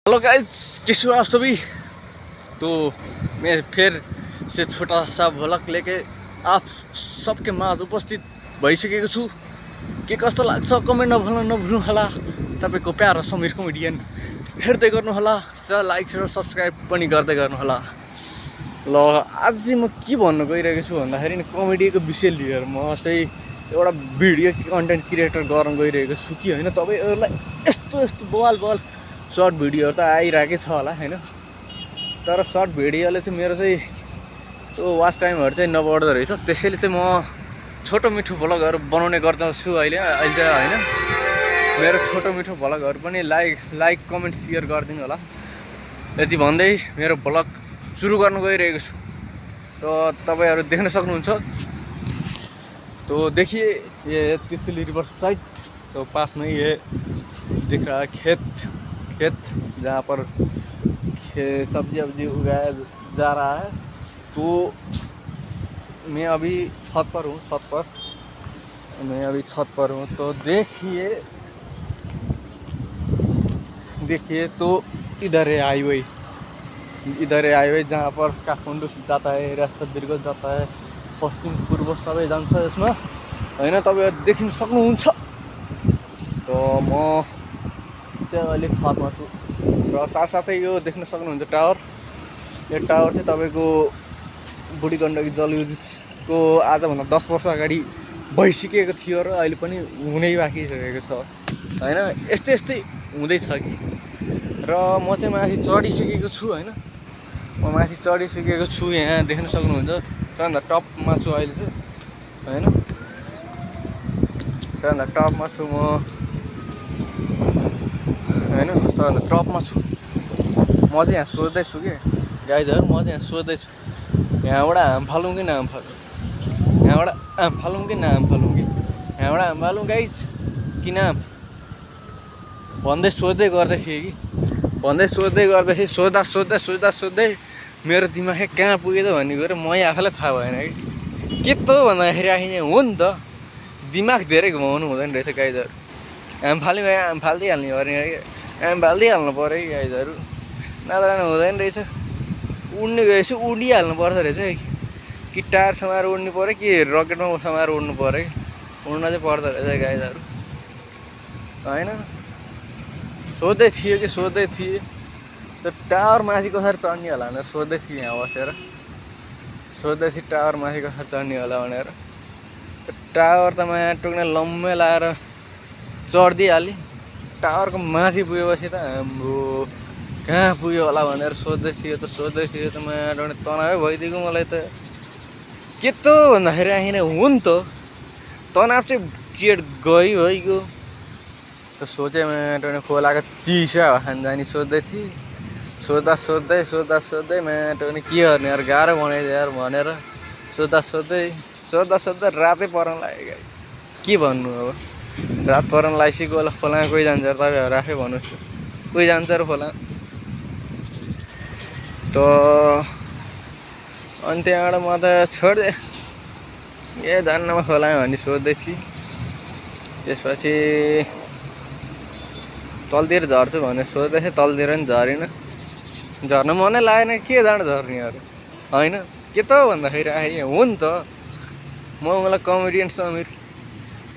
Hello guys, कैसे हो आप सभी। तो मैं फिर से छोटा सा भ्लग लेके आप सबके माझ उपस्थित भइसकेको छु। के कस्तो लाग्छ कमेन्ट नभुल्नु होला। तपाईको प्यारो समीर कमेडियन हेर्दै गर्नु होला, लाइक र सब्स्क्राइब पनि गर्दै गर्नु होला। ल आज चाहिँ म के भन्न गइरहेको छु भन्दाखेरि नि कमेडीको विषय लिएर म चाहिँ एउटा भिडियो कन्टेन्ट क्रिएटर गर्न गइरहेको छु कि हैन। तपाईहरुलाई यस्तो बवाल सर्ट भिडियोहरु त आइराकै छ होला हैन, तर सर्ट भिडियोले चाहिँ मेरो चाहिँ त्यो वाच टाइमहरु चाहिँ नबढ्दो रहेछ। त्यसैले चाहिँ म छोटो मिठो भ्लगहरु बनाउने गर्छु अहिले हैन। मेरो छोटो मिठो भ्लगहरु पनि लाइक कमेन्ट शेयर गरिदिनु होला। यति भन्दै मेरो भ्लग सुरु गर्न गइरहेको छु। तो तपाईहरु देख्न सक्नुहुन्छ। तो देखिए ये तिसली रिवर साइड, तो पास में ये दिख रहा है खेत जहाँ पर सब्जी उगाया जा रहा है। तो मैं अभी छत पर हूँ तो देखिए तो इधर है हाईवे जहाँ पर काठमाडौँ जाता है, रास्ता दीर्घ जाता है, पश्चिम पूर्व सबै जान्छ यसमा हैन। तपाईहरु देखिन सक्नुहुन्छ। तो म चाहिँ अहिले छतमा छु र साथसाथै यो देख्न सक्नुहुन्छ टावर। यो टावर चाहिँ तपाईको बुढी गण्डकी जलविद्युतको आजभन्दा 10 वर्ष अगाडि भइसकेको थियो र अहिले पनि हुनै बाँकी सकेको छ हैन। यस्तै हुँदैछ कि। र म चाहिँ माथि चढिसकेको छु हैन। यहाँ देख्न सक्नुहुन्छ। सबभन्दा टपमा छु अहिले चाहिँ हैन। सबभन्दा टपमा छु म हैन। सबभन्दा टपमा छु म चाहिँ। यहाँ सोच्दैछु के गाइजहरु, म चाहिँ यहाँ सोच्दैछु यहाँबाट हाम फालौँ कि नाम फालौँ, यहाँबाट हाम फालौँ कि नाम फालौँ, यहाँबाट हाम फालौँ गाइज कि नाम भन्दै सोच्दै गर्दै थिएँ कि। सोच्दै मेरो दिमाग कहाँ पुग्यो त भन्ने कुरा मै आफैलाई थाहा भएन कि। के त भन्दाखेरि आखिर हो नि त, दिमाग धेरै घुमाउनु हुँदैन रहेछ गाइजहरु। हाम फालिदिइहाल्नु पऱ्यो कि गाइजहरु, नत्र हुँदैन रहेछ। उड्ने गएपछि उडिहाल्नु पर्छ रहेछ कि टायर समाएर उड्नु पऱ्यो कि रकेटमा समाएर उड्नु पऱ्यो कि। उड्न चाहिँ पर्दो रहेछ गाइजहरु हैन। सोच्दै थिएँ त्यो टावर माथि कसरी चढ्ने होला भनेर सोच्दै थिएँ। यहाँ बसेर सोच्दै थिएँ टावर माथि कसरी चढ्ने होला भनेर। त्यो टावर त माया टुक्ने लम्मै लाएर चढिदिइहालेँ। टावरको माथि पुगेपछि त हाम्रो कहाँ पुग्यो होला भनेर सोच्दै थिएँ त माया टुक्ने तनावै भइदिएको मलाई त। के त भन्दाखेरि आखिर हो नि त, तनाव चाहिँ क्रिएट गइगयो। त सोचेँ माया टुक्ने खोलाको चिसो हावा खान जाने सोच्दै थिएँ। सोच्दै माया टुक्ने के गर्ने यार, गाह्रो बनाइदियो यार भनेर सोच्दा रातै पर्न लाग्यो। के भन्नु अब, रात पर्न लागिसक्यो। होला खोलामा कोही जान्छ र तपाईँहरू आफै भन्नुहोस् त, कोही जान्छ र खोला। त अनि त्यहाँबाट म त छोडिदिएँ, ए जान्नमा खोलामा भन्ने सोच्दै थिएँ। त्यसपछि तलतिर झर्छु भनेर सोच्दै थिएँ, तलतिर पनि झर्न मनै लागेन। के जाँड झर्नेहरू हैन। के त भन्दाखेरि आखिर हो नि त, मलाई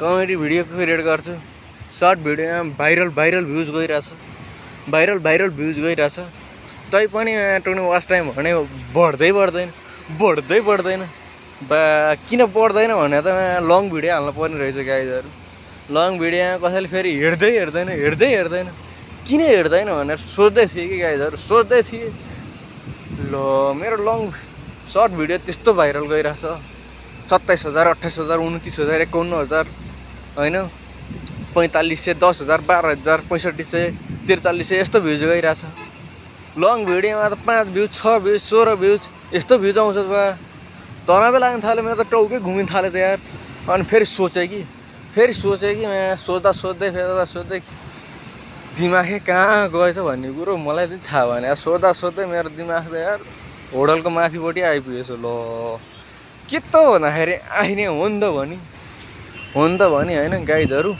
कमेडी भिडियो क्रिएट गर्छु। सर्ट भिडियोमा भाइरल भ्युज गइरहेछ। तैपनि टुक्ने वाच टाइम भने बढ्दै बढ्दैन। किन बढ्दैन भने त लङ भिडियो हाल्नु पर्ने रहेछ गाइजहरु। लङ भिडियोमा कसैले फेरि हेर्दैन किन हेर्दैन भनेर सोच्दै थिएँ कि गाइजहरु। ल मेरो लङ सर्ट भिडियो त्यस्तो भाइरल गइरहेछ। 27,000 28,000 29,000 51,000 हैन, 4500 10,000 12,000 6500 4300 यस्तो भ्युज गइरहेछ। लङ भिडियोमा त 5 भ्युज 6 भ्युज 16 भ्युज यस्तो भ्युज आउँछ बा। तनावै लाग्न थाल्यो। मेरो त टाउकै घुमिन थाल्यो त यार। अनि फेरि सोचेँ कि म सोच्दै दिमागै कहाँ गएछ भन्ने कुरो मलाई चाहिँ थाहा भएन यार। सोच्दै मेरो दिमाग त यार होडलको माथिपट्टि आइपुगेछ। ल के त भन्दाखेरि आखिर हो नि त भनी हैन गाइजहरु।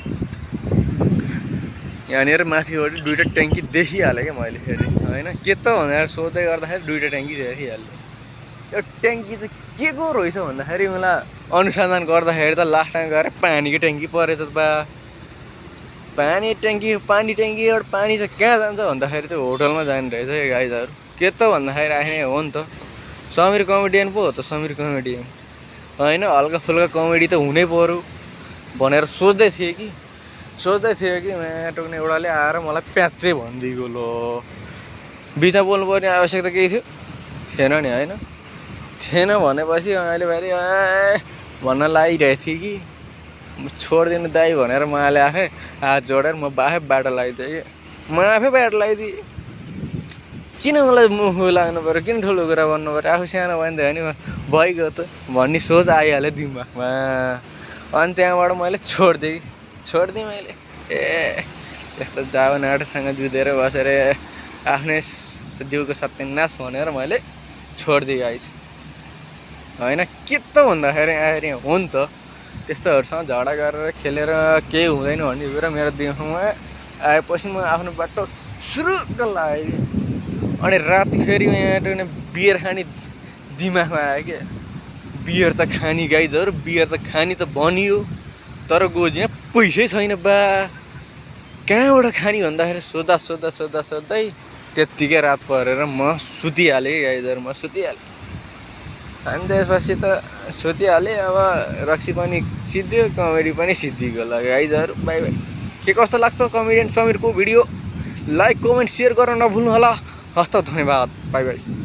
यहाँनिर माथिबाट दुईवटा ट्याङ्की देखिहालेँ क्या मैले फेरि होइन के त भनेर सोध्दै गर्दाखेरि दुईवटा ट्याङ्की देखिहालेँ यो ट्याङ्की चाहिँ के को रहेछ भन्दाखेरि मलाई अनुसन्धान गर्दाखेरि त लास्टमा गएर पानीको ट्याङ्की परेछ बा पानी ट्याङ्की एउटा पानी चाहिँ कहाँ जान्छ भन्दाखेरि त्यो होटलमा जाने रहेछ यो गाइजहरू के त भन्दाखेरि आउने हो नि त समीर कमेडियन पो हो त समीर कमेडियन होइन हल्का फुल्का कमेडी त हुनै पर्यो भनेर सोच्दै थिएँ कि टोक्ने एउटाले आएर मलाई प्याचै भनिदिएको लो बिचमा बोल्नुपर्ने आवश्यकता केही थिएन नि होइन थिएन भनेपछि अहिले फेरि भन्न लागिरहेको थिएँ कि म छोडिदिनु दाइ भनेर म अहिले आफै हात जोडेर म आफै बाटो लगाइदिएँ कि म आफै बाटो लगाइदिएँ किन मलाई मुख लाग्नु पऱ्यो किन ठुलो कुरा भन्नु पऱ्यो आफू सानो भयो नि त भइगयो त भन्ने सोच आइहाल्यो दिमागमा अनि त्यहाँबाट मैले छोडिदिएँ मैले त्यस्तो जाबो नाटोसँग जुधेर बसेर आफ्नै जिउको सत्यानाश भनेर मैले छोडिदिएँ आइस होइन के त भन्दाखेरि आएर हो नि त त्यस्तोहरूसँग झगडा गरेर खेलेर केही हुँदैन भन्ने कुरा मेरो दिमागमा आएपछि म आफ्नो बाटो सुरुक्क लाग्यो अनि राति फेरि यहाँ बियर खाने दिमागमा आयो क्या बियर त खाने गाइजहरू बियर त खाने त भनियो तर गोजी पैसै छैन बा कहाँबाट खाने भन्दाखेरि सोद्धा त्यत्तिकै रात परेर म सुतिहालेँ गाइजहरू म सुतिहालेँ अनि त्यसपछि त सुतिहालेँ अब रक्सी पनि सिद्धियो कमेडी पनि सिद्धिगयो ल गाइजहरू बाई बाई के कस्तो लाग्छ कमेडियन समीरको भिडियो लाइक कमेन्ट सेयर गर्न नभुल्नु होला हस्त धन्यवाद बाई बाई